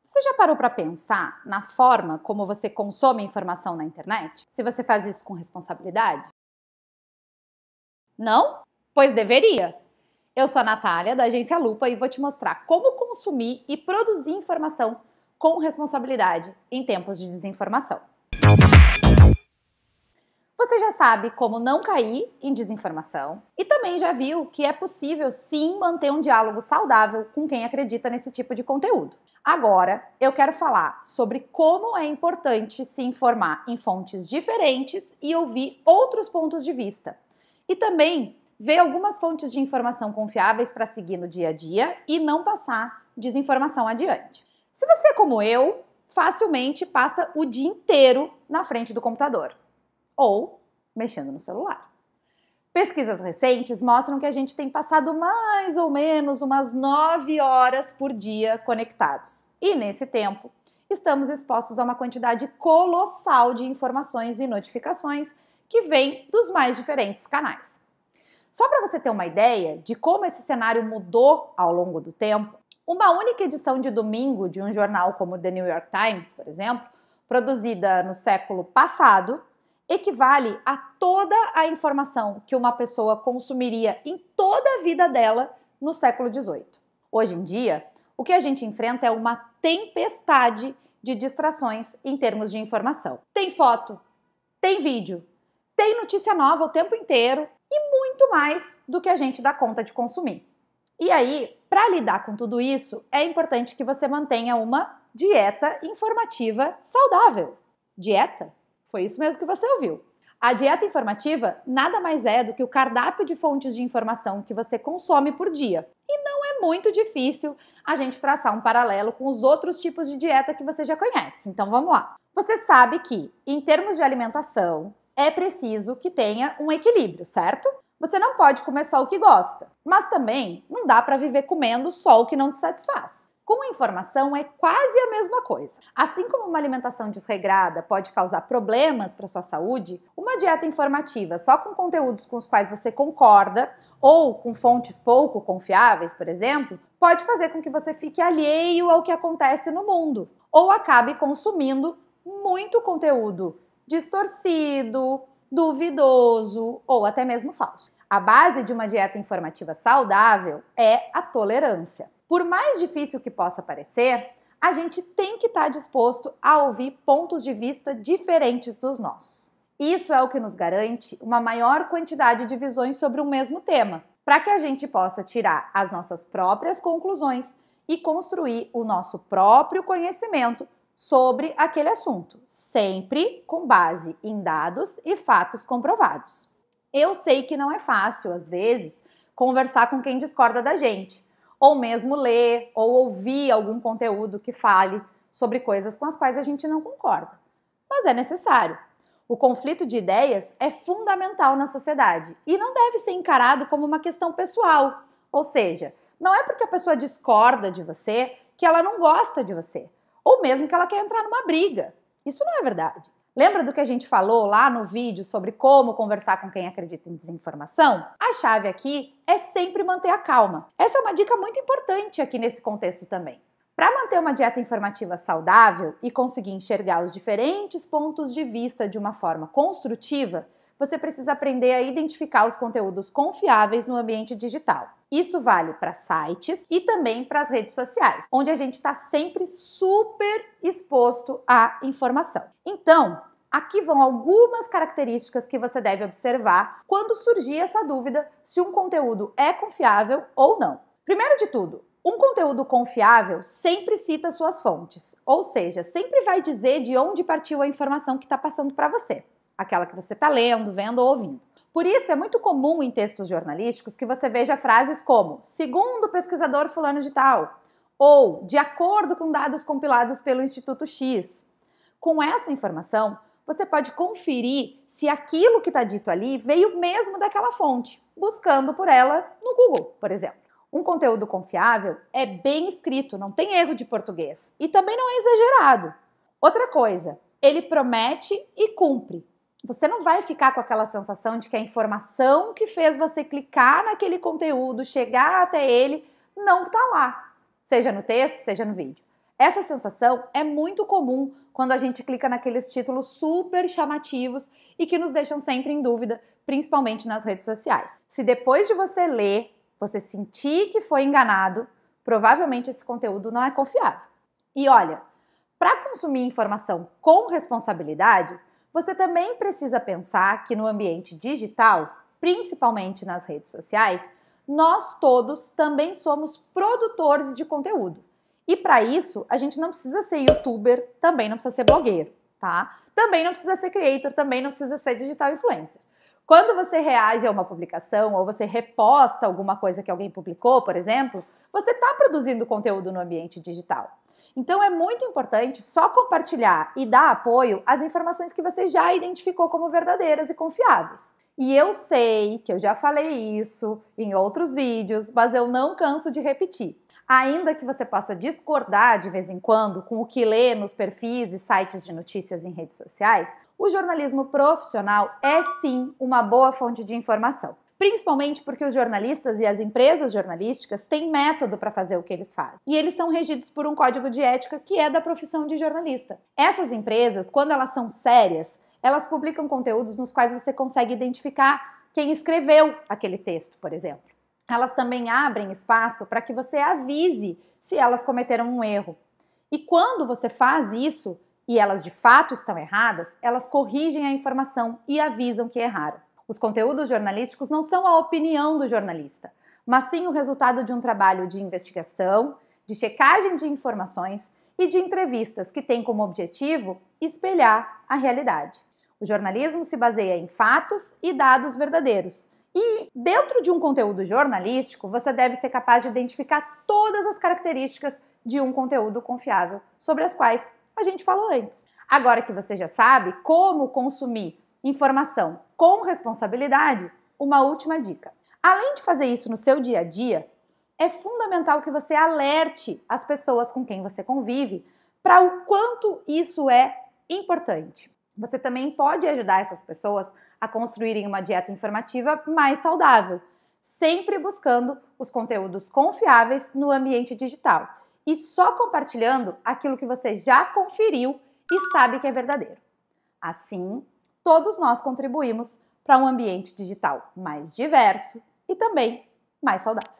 Você já parou para pensar na forma como você consome informação na internet? Se você faz isso com responsabilidade? Não? Pois deveria! Eu sou a Natália, da Agência Lupa, e vou te mostrar como consumir e produzir informação com responsabilidade em tempos de desinformação. Você já sabe como não cair em desinformação e também já viu que é possível sim manter um diálogo saudável com quem acredita nesse tipo de conteúdo. Agora, eu quero falar sobre como é importante se informar em fontes diferentes e ouvir outros pontos de vista. E também ver algumas fontes de informação confiáveis para seguir no dia a dia e não passar desinformação adiante. Se você é como eu, facilmente passa o dia inteiro na frente do computador ou mexendo no celular. Pesquisas recentes mostram que a gente tem passado mais ou menos umas 9 horas por dia conectados. E nesse tempo, estamos expostos a uma quantidade colossal de informações e notificações que vêm dos mais diferentes canais. Só para você ter uma ideia de como esse cenário mudou ao longo do tempo, uma única edição de domingo de um jornal como o The New York Times, por exemplo, produzida no século passado, equivale a toda a informação que uma pessoa consumiria em toda a vida dela no século XVIII. Hoje em dia, o que a gente enfrenta é uma tempestade de distrações em termos de informação. Tem foto, tem vídeo, tem notícia nova o tempo inteiro e muito mais do que a gente dá conta de consumir. E aí, para lidar com tudo isso, é importante que você mantenha uma dieta informativa saudável. Dieta? Foi isso mesmo que você ouviu. A dieta informativa nada mais é do que o cardápio de fontes de informação que você consome por dia. E não é muito difícil a gente traçar um paralelo com os outros tipos de dieta que você já conhece. Então vamos lá. Você sabe que, em termos de alimentação, é preciso que tenha um equilíbrio, certo? Você não pode comer só o que gosta, mas também não dá para viver comendo só o que não te satisfaz. Com a informação é quase a mesma coisa. Assim como uma alimentação desregrada pode causar problemas para sua saúde, uma dieta informativa só com conteúdos com os quais você concorda ou com fontes pouco confiáveis, por exemplo, pode fazer com que você fique alheio ao que acontece no mundo ou acabe consumindo muito conteúdo distorcido, duvidoso ou até mesmo falso. A base de uma dieta informativa saudável é a tolerância. Por mais difícil que possa parecer, a gente tem que estar disposto a ouvir pontos de vista diferentes dos nossos. Isso é o que nos garante uma maior quantidade de visões sobre o mesmo tema, para que a gente possa tirar as nossas próprias conclusões e construir o nosso próprio conhecimento sobre aquele assunto, sempre com base em dados e fatos comprovados. Eu sei que não é fácil, às vezes, conversar com quem discorda da gente, ou mesmo ler ou ouvir algum conteúdo que fale sobre coisas com as quais a gente não concorda. Mas é necessário. O conflito de ideias é fundamental na sociedade e não deve ser encarado como uma questão pessoal. Ou seja, não é porque a pessoa discorda de você que ela não gosta de você, ou mesmo que ela quer entrar numa briga. Isso não é verdade. Lembra do que a gente falou lá no vídeo sobre como conversar com quem acredita em desinformação? A chave aqui é sempre manter a calma. Essa é uma dica muito importante aqui nesse contexto também. Para manter uma dieta informativa saudável e conseguir enxergar os diferentes pontos de vista de uma forma construtiva, você precisa aprender a identificar os conteúdos confiáveis no ambiente digital. Isso vale para sites e também para as redes sociais, onde a gente está sempre super exposto à informação. Então, aqui vão algumas características que você deve observar quando surgir essa dúvida se um conteúdo é confiável ou não. Primeiro de tudo, um conteúdo confiável sempre cita suas fontes, ou seja, sempre vai dizer de onde partiu a informação que está passando para você, aquela que você está lendo, vendo ou ouvindo. Por isso, é muito comum em textos jornalísticos que você veja frases como segundo o pesquisador fulano de tal, ou de acordo com dados compilados pelo Instituto X. Com essa informação, você pode conferir se aquilo que está dito ali veio mesmo daquela fonte, buscando por ela no Google, por exemplo. Um conteúdo confiável é bem escrito, não tem erro de português e também não é exagerado. Outra coisa, ele promete e cumpre. Você não vai ficar com aquela sensação de que a informação que fez você clicar naquele conteúdo, chegar até ele, não está lá, seja no texto, seja no vídeo. Essa sensação é muito comum quando a gente clica naqueles títulos super chamativos e que nos deixam sempre em dúvida, principalmente nas redes sociais. Se depois de você ler, você sentir que foi enganado, provavelmente esse conteúdo não é confiável. E olha, para consumir informação com responsabilidade, você também precisa pensar que no ambiente digital, principalmente nas redes sociais, nós todos também somos produtores de conteúdo. E para isso, a gente não precisa ser youtuber, também não precisa ser blogueiro, tá? Também não precisa ser creator, também não precisa ser digital influencer. Quando você reage a uma publicação ou você reposta alguma coisa que alguém publicou, por exemplo, você está produzindo conteúdo no ambiente digital. Então é muito importante só compartilhar e dar apoio às informações que você já identificou como verdadeiras e confiáveis. E eu sei que eu já falei isso em outros vídeos, mas eu não canso de repetir. Ainda que você possa discordar de vez em quando com o que lê nos perfis e sites de notícias em redes sociais, o jornalismo profissional é sim uma boa fonte de informação. Principalmente porque os jornalistas e as empresas jornalísticas têm método para fazer o que eles fazem. E eles são regidos por um código de ética que é da profissão de jornalista. Essas empresas, quando elas são sérias, elas publicam conteúdos nos quais você consegue identificar quem escreveu aquele texto, por exemplo. Elas também abrem espaço para que você avise se elas cometeram um erro. E quando você faz isso, e elas de fato estão erradas, elas corrigem a informação e avisam que erraram. Os conteúdos jornalísticos não são a opinião do jornalista, mas sim o resultado de um trabalho de investigação, de checagem de informações e de entrevistas que têm como objetivo espelhar a realidade. O jornalismo se baseia em fatos e dados verdadeiros. E dentro de um conteúdo jornalístico, você deve ser capaz de identificar todas as características de um conteúdo confiável, sobre as quais a gente falou antes. Agora que você já sabe como consumir informação com responsabilidade, uma última dica. Além de fazer isso no seu dia a dia, é fundamental que você alerte as pessoas com quem você convive para o quanto isso é importante. Você também pode ajudar essas pessoas a construírem uma dieta informativa mais saudável, sempre buscando os conteúdos confiáveis no ambiente digital e só compartilhando aquilo que você já conferiu e sabe que é verdadeiro. Assim, todos nós contribuímos para um ambiente digital mais diverso e também mais saudável.